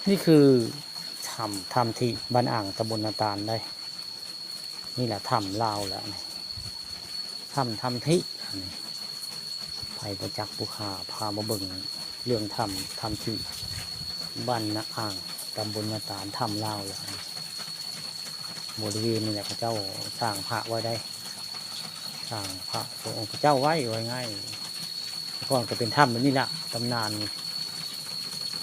นี่คือทำที่บ้านอ่างตำบลนาตาลได้นี่แหละทำลาวแล้วทำที่ไผ่ประจักษ์บุคาพามาเบิ่งเรื่องทำที่บ้านนาอ่างตำบลนาตาลทำลาวแล้วบริเวณนี่แหละพระเจ้าสร้างพระไว้ได้สร้างพระองค์พระเจ้าไว้ง่ายก่อนก็เป็นถ้ำแบบนี้ละตำนาน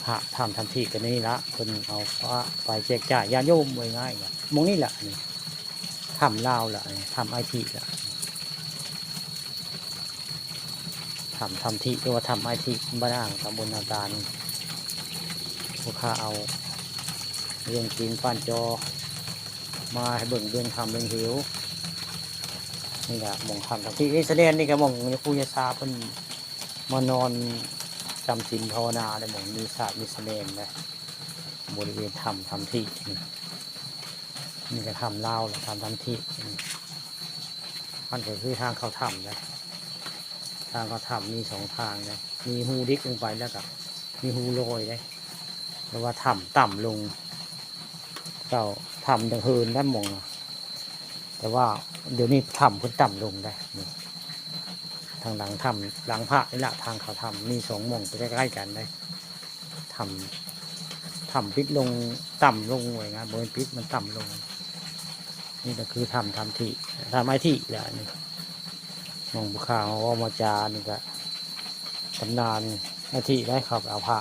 พระทำที่กันนี่ละคนเอาพระไปแจกจ่ายญาติโยมไว้ง่ายมองนี่แหละนี่ทำลาวละทำไอทีละทำที่เรียกว่าทำไอทีบ้านอ่างตำบลนาตาลลูกค้าเอาเรื่องจีนป้านจอมาให้เบิ่งเรื่องทำเรื่องหิวนี่แหละมองทำที่แสดงนี่ก็มองผู้ยาซาเพิ่นมานอนจำศีลภาวนาในหมองมีศาสตร์มีแสดงเลยบริเวณทำที่นี่ก็ทำเล่าแหละทำที่มันก็คือทางเขาทำเลยทางเขาทำมีสองทางเลยมีหูดิกลงไปแล้วกับมีหูโรยเลยแปลว่าต่ำลงเจ้าทำดังเฮินด้านมองแต่ว่าเดี๋ยวนี้ทำขึ้นต่ำลงได้ทางหลังหลังพระนี่แหละทางเขาทำมีสองมองใกล้ๆกันได้ทำปิดลงต่ำลงไว้นะบนปิดมันต่ำลงนี่ก็คือทำที่ทำไอที่แหละนี่มองบุคคาว่ามาจานี่ก็ตำนานไอที่ได้ขับเอาพระ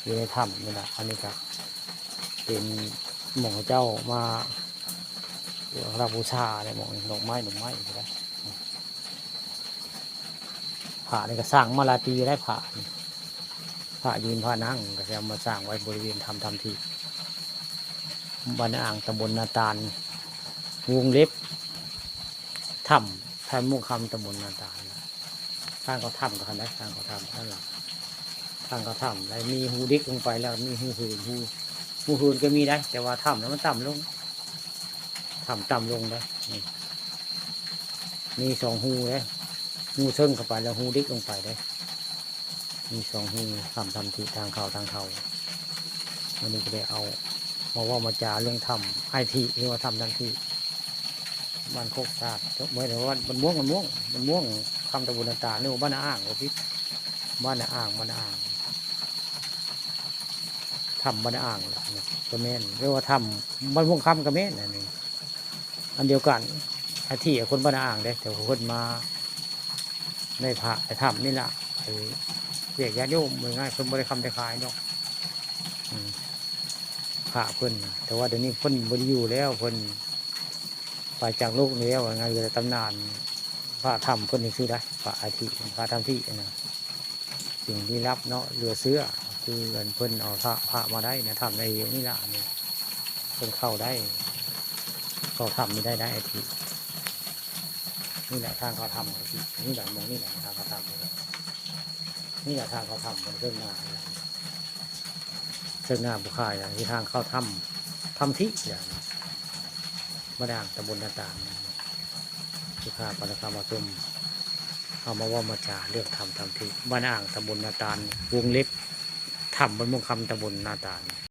อยู่ในถ้ำนี่แหละอันนี้ก็เป็นหมองเจ้ามารับบูชาเนี่ยหมองดอกไม้ได้ผาเนี่ยก็สร้างมาลาตีได้ผายืนผานั่งก็จะมาสร้างไว้บริเวณทำที่บ้านอ่างตำบลนาตาลวงเล็บถ้ำมุ่งคำตำบลนาตาลทางเขาถ้ำกันได้ทางเขาถ้ำนั่นแหละทางเขาถ้ำแล้วมีหูดิกลงไปแล้วมีหูหืนก็มีได้แต่ว่าถ้ำแล้วมันต่ำลงต่ำลงได้มีสองหูเลยหูเชิงเข้าไปแล้วหูดิกลงไปได้มีสองหูทำที่ทางเขาวันนี้ก็ได้เอามาว่ามาจาเรื่องทำไอทีเรียกว่าทำที่บ้านโคกซาดเมื่อแต่ว่ามันม่วงคำตะบุญตาเรียกว่าบ้านอ่างพี่บ้านอ่างทำบ้านอ่างแหละก็แม่นเรียกว่าทำบ้านม่วงคำก็แม่นอันนี้อันเดียวกันไอที่คนบ้านอ่างได้แต่คนมาในพระไปทำนี่แหละเรียกญาติโยมง่ายคนบริคำได้ขายเนาะพระเพิ่นแต่ว่าเดี๋ยวนี้เพิ่นบริอยู่แล้วเพิ่นไปจากโลกนี้แล้วไงอยู่ในตำนานพระธรรมเพิ่นนี่คือได้พระอาทิพระธรรมที่นะสิ่งที่รับเนาะเรือเสื้อคือเงินเพิ่นเอาพระมาได้นะทำในเรื่องนี้ละนี่เพิ่นเข้าได้เขาทำไม่ได้อาทินี่แหละทางเขาทำอาทินี่แหละมองนี่แหละทางเขาทำนี่แหละทางเขาทำบนเครื่องหน้าบุคายที่ทางเข้าทำที่อย่างบ้านอ่างตำบลนาตาลบุคาปนกรรมชมเอามาว่ามาจาเรื่องทำที่บ้านอ่างตำบลนาตาลวงเล็บทำบนมุ่งคำตำบลนาตาล